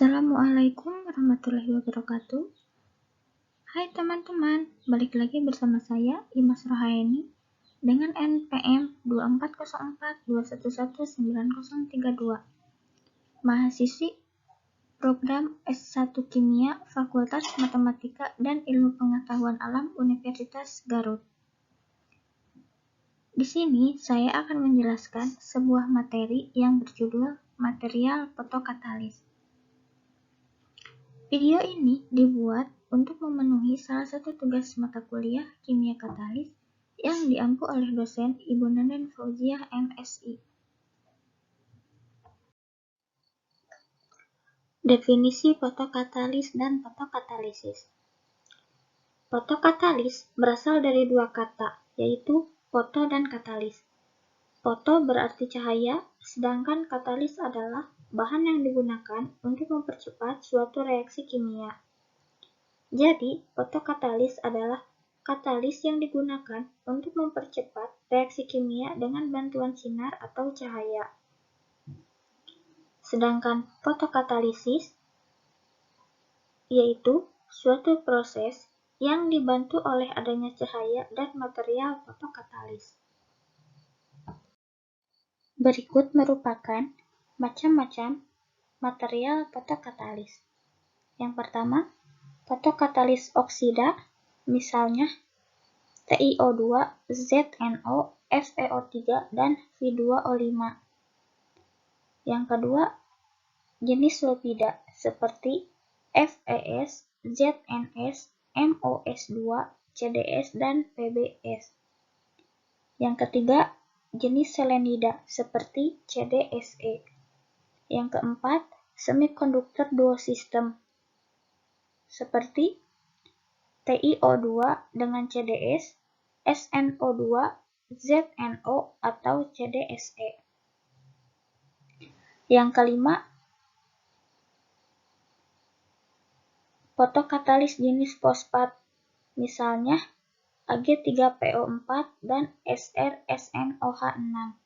Assalamualaikum warahmatullahi wabarakatuh. Hai teman-teman, balik lagi bersama saya Imas Rohaini dengan NPM 240421190032, mahasiswi program S1 Kimia Fakultas Matematika dan Ilmu Pengetahuan Alam Universitas Garut. Di sini saya akan menjelaskan sebuah materi yang berjudul material fotokatalis. Video ini dibuat untuk memenuhi salah satu tugas mata kuliah Kimia Katalis yang diampu oleh dosen Ibu Nenden Fauziah MSI. Definisi fotokatalis dan fotokatalisis. Fotokatalis berasal dari dua kata, yaitu foto dan katalis. Foto berarti cahaya, sedangkan katalis adalah bahan yang digunakan untuk mempercepat suatu reaksi kimia. Jadi, fotokatalis adalah katalis yang digunakan untuk mempercepat reaksi kimia dengan bantuan sinar atau cahaya. Sedangkan fotokatalisis yaitu suatu proses yang dibantu oleh adanya cahaya dan material fotokatalis. Berikut merupakan macam-macam material fotokatalis. Yang pertama, fotokatalis oksida, misalnya TiO2, ZnO, FeO3, dan V2O5. Yang kedua, jenis lepida seperti FeS, ZnS, MoS2, CdS, dan PbS. Yang ketiga, jenis selenida seperti CdSe. Yang keempat, semikonduktor dual system seperti TiO2 dengan CdS, SnO2, ZnO, atau CdSe. Yang kelima, fotokatalis jenis fosfat, misalnya Ag3PO4 dan SrSnOH6.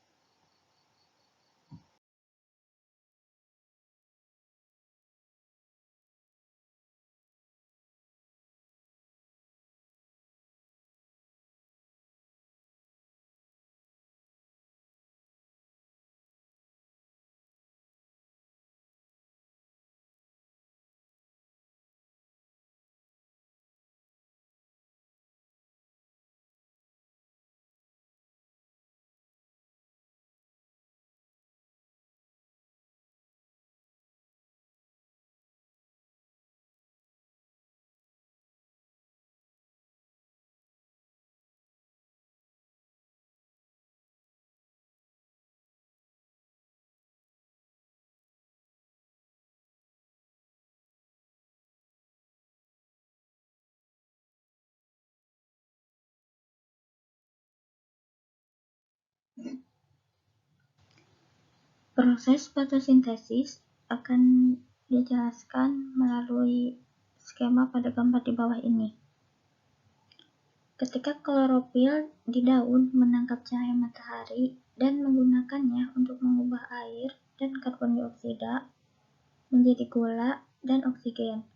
Proses fotosintesis akan dijelaskan melalui skema pada gambar di bawah ini. Ketika klorofil di daun menangkap cahaya matahari dan menggunakannya untuk mengubah air dan karbon dioksida menjadi gula dan oksigen.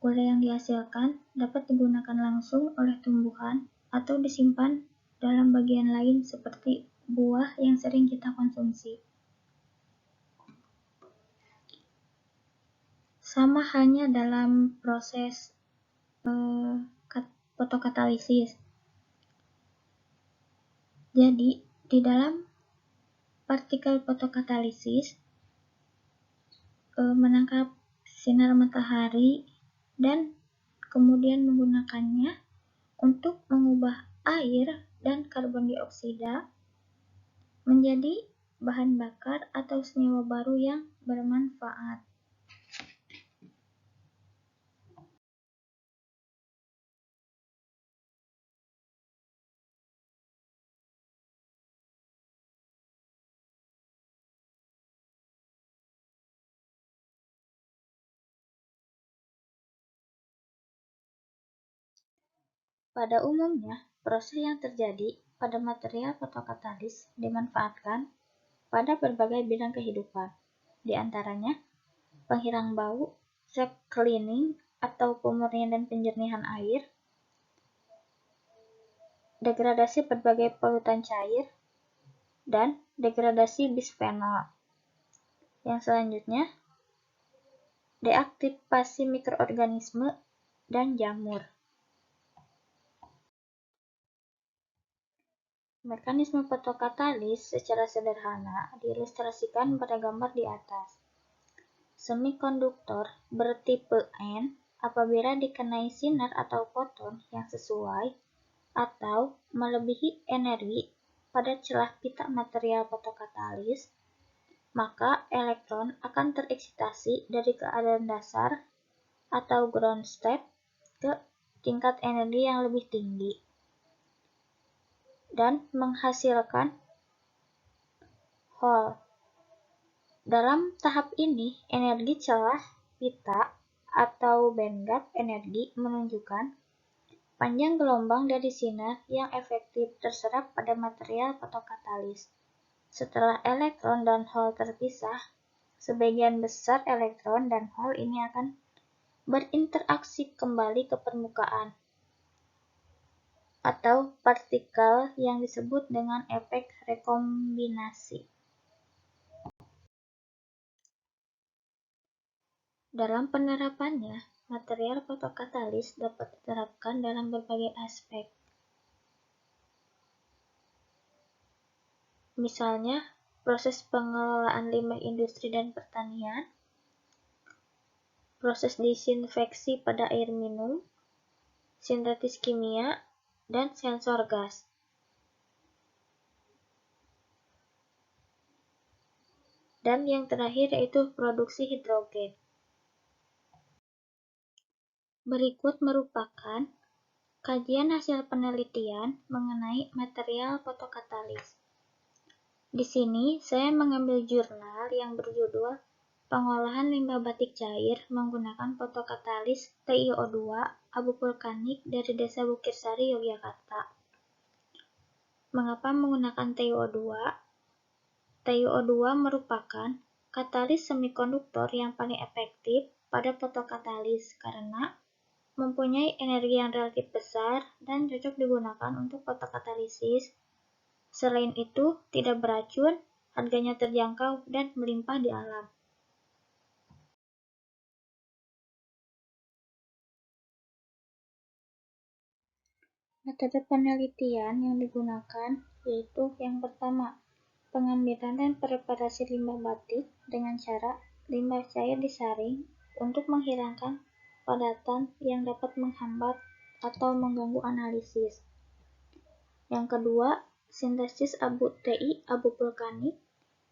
Gula yang dihasilkan dapat digunakan langsung oleh tumbuhan atau disimpan dalam bagian lain seperti buah yang sering kita konsumsi. Sama halnya dalam proses fotokatalisis. Jadi, di dalam partikel fotokatalisis menangkap sinar matahari dan kemudian menggunakannya untuk mengubah air dan karbon dioksida menjadi bahan bakar atau senyawa baru yang bermanfaat. Pada umumnya, proses yang terjadi pada material fotokatalis dimanfaatkan pada berbagai bidang kehidupan, di antaranya penghilangan bau, step cleaning atau pemurnian dan penjernihan air, degradasi berbagai polutan cair, dan degradasi bisphenol. Yang selanjutnya, deaktivasi mikroorganisme dan jamur. Mekanisme fotokatalis secara sederhana diilustrasikan pada gambar di atas. Semikonduktor bertipe N apabila dikenai sinar atau foton yang sesuai atau melebihi energi pada celah pita material fotokatalis, maka elektron akan tereksitasi dari keadaan dasar atau ground state ke tingkat energi yang lebih tinggi dan menghasilkan Hall. Dalam tahap ini, energi celah pita atau bandgap energi menunjukkan panjang gelombang dari sinar yang efektif terserap pada material fotokatalis. Setelah elektron dan hol terpisah, sebagian besar elektron dan hol ini akan berinteraksi kembali ke permukaan atau partikel yang disebut dengan efek rekombinasi. Dalam penerapannya, material fotokatalis dapat diterapkan dalam berbagai aspek. Misalnya, proses pengelolaan limbah industri dan pertanian, proses disinfeksi pada air minum, sintetis kimia, dan sensor gas. Dan yang terakhir yaitu produksi hidrogen. Berikut merupakan kajian hasil penelitian mengenai material fotokatalis. Di sini saya mengambil jurnal yang berjudul Pengolahan Limbah Batik Cair Menggunakan Fotokatalis TiO2 Abu Vulkanik dari Desa Bukirsari, Yogyakarta. Mengapa menggunakan TiO2? TiO2 merupakan katalis semikonduktor yang paling efektif pada fotokatalis karena mempunyai energi yang relatif besar dan cocok digunakan untuk fotokatalisis. Selain itu, tidak beracun, harganya terjangkau, dan melimpah di alam. Metode penelitian yang digunakan yaitu yang pertama, pengambilan dan preparasi limbah batik dengan cara limbah cair disaring untuk menghilangkan padatan yang dapat menghambat atau mengganggu analisis. Yang kedua, sintesis abu vulkanik.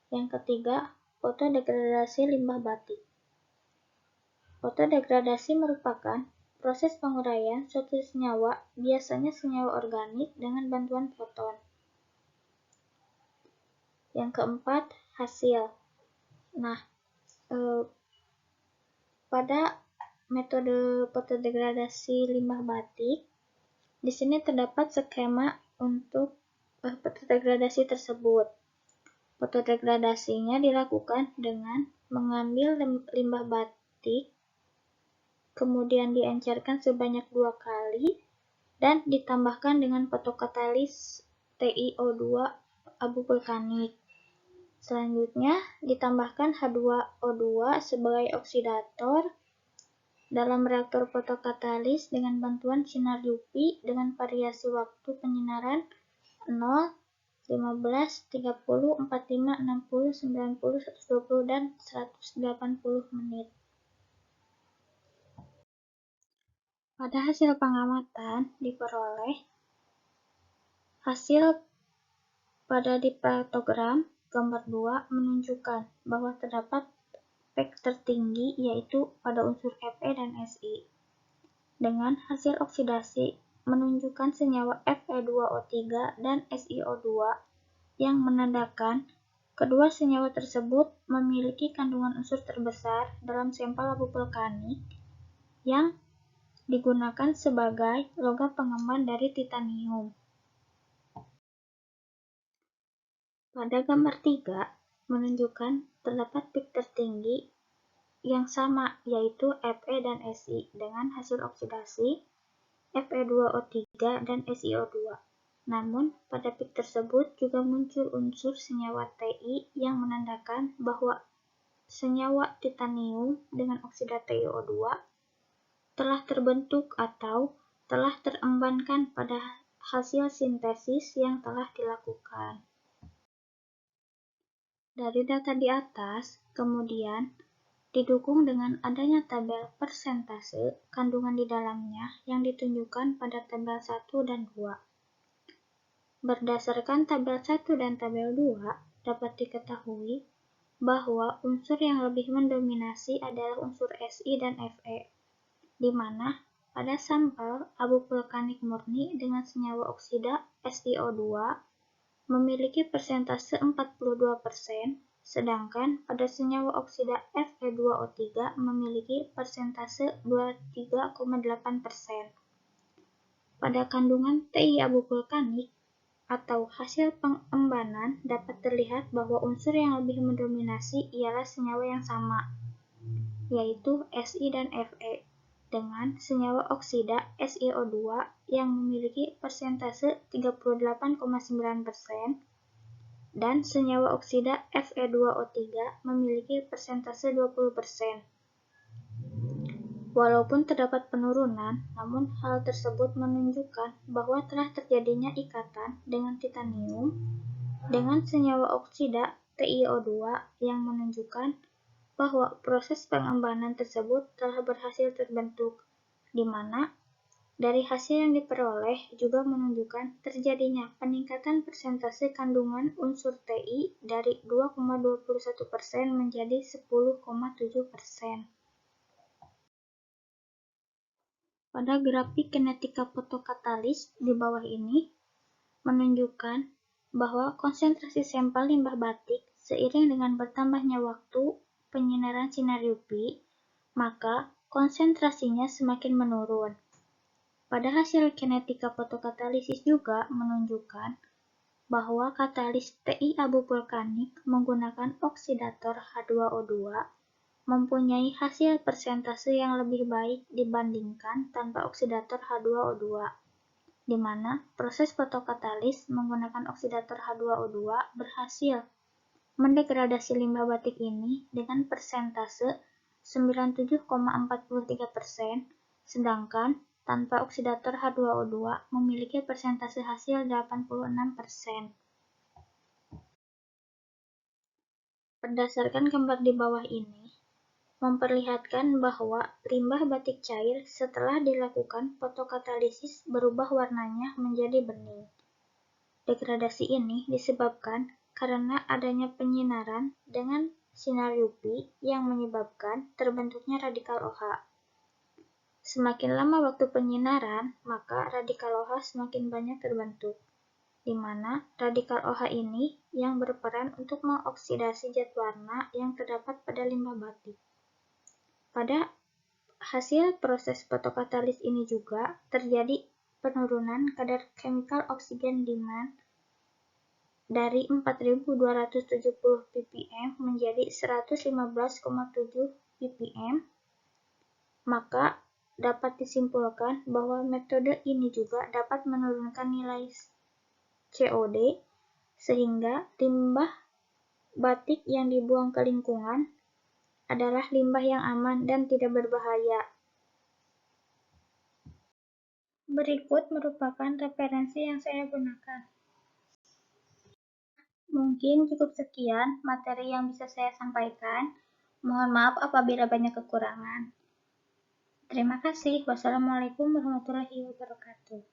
Yang ketiga, fotodegradasi limbah batik. Fotodegradasi merupakan proses penguraian suatu senyawa, biasanya senyawa organik, dengan bantuan foton. Yang keempat, hasil. Nah, pada metode fotodegradasi limbah batik, di sini terdapat skema untuk fotodegradasi tersebut. Fotodegradasinya dilakukan dengan mengambil limbah batik, kemudian diencerkan sebanyak 2 kali, dan ditambahkan dengan fotokatalis TiO2 abu vulkanik. Selanjutnya, ditambahkan H2O2 sebagai oksidator dalam reaktor fotokatalis dengan bantuan sinar UV dengan variasi waktu penyinaran 0, 15, 30, 45, 60, 90, 120, dan 180 menit. Pada hasil pengamatan diperoleh hasil pada dipetogram gambar 2 menunjukkan bahwa terdapat efek tertinggi yaitu pada unsur Fe dan Si. Dengan hasil oksidasi menunjukkan senyawa Fe2O3 dan SiO2 yang menandakan kedua senyawa tersebut memiliki kandungan unsur terbesar dalam sampel abu vulkanik yang digunakan sebagai logam pengemban dari titanium. Pada gambar 3 menunjukkan terdapat peak tertinggi yang sama, yaitu Fe dan Si, dengan hasil oksidasi Fe2O3 dan SiO2. Namun, pada peak tersebut juga muncul unsur senyawa Ti yang menandakan bahwa senyawa titanium dengan oksida TiO2 telah terbentuk atau telah terembankan pada hasil sintesis yang telah dilakukan. Dari data di atas, kemudian didukung dengan adanya tabel persentase kandungan di dalamnya yang ditunjukkan pada tabel 1 dan 2. Berdasarkan tabel 1 dan tabel 2, dapat diketahui bahwa unsur yang lebih mendominasi adalah unsur Si dan Fe, di mana pada sampel abu vulkanik murni dengan senyawa oksida SiO2 memiliki persentase 42%, sedangkan pada senyawa oksida Fe2O3 memiliki persentase 23,8%. Pada kandungan Ti abu vulkanik atau hasil pengembanan dapat terlihat bahwa unsur yang lebih mendominasi ialah senyawa yang sama, yaitu Si dan Fe, dengan senyawa oksida SiO2 yang memiliki persentase 38,9% dan senyawa oksida Fe2O3 memiliki persentase 20%. Walaupun terdapat penurunan, namun hal tersebut menunjukkan bahwa telah terjadinya ikatan dengan titanium dengan senyawa oksida TiO2 yang menunjukkan bahwa proses pengembanan tersebut telah berhasil terbentuk, di mana dari hasil yang diperoleh juga menunjukkan terjadinya peningkatan persentase kandungan unsur Ti dari 2,21% menjadi 10,7%. Pada grafik kinetika fotokatalis di bawah ini menunjukkan bahwa konsentrasi sampel limbah batik seiring dengan bertambahnya waktu penyinaran sinar UV, maka konsentrasinya semakin menurun. Pada hasil kinetika fotokatalisis juga menunjukkan bahwa katalis Ti abu vulkanik menggunakan oksidator H2O2 mempunyai hasil persentase yang lebih baik dibandingkan tanpa oksidator H2O2, di mana proses fotokatalis menggunakan oksidator H2O2 berhasil mendegradasi limbah batik ini dengan persentase 97,43%, sedangkan tanpa oksidator H2O2 memiliki persentase hasil 86%. Berdasarkan gambar di bawah ini, memperlihatkan bahwa limbah batik cair setelah dilakukan fotokatalisis berubah warnanya menjadi bening. Degradasi ini disebabkan karena adanya penyinaran dengan sinar UV yang menyebabkan terbentuknya radikal OH. Semakin lama waktu penyinaran, maka radikal OH semakin banyak terbentuk, di mana radikal OH ini yang berperan untuk mengoksidasi zat warna yang terdapat pada limbah batik. Pada hasil proses fotokatalis ini juga terjadi penurunan kadar chemical oxygen demand dari 4.270 ppm menjadi 115,7 ppm, maka dapat disimpulkan bahwa metode ini juga dapat menurunkan nilai COD sehingga limbah batik yang dibuang ke lingkungan adalah limbah yang aman dan tidak berbahaya. Berikut merupakan referensi yang saya gunakan. Mungkin cukup sekian materi yang bisa saya sampaikan. Mohon maaf apabila banyak kekurangan. Terima kasih. Wassalamualaikum warahmatullahi wabarakatuh.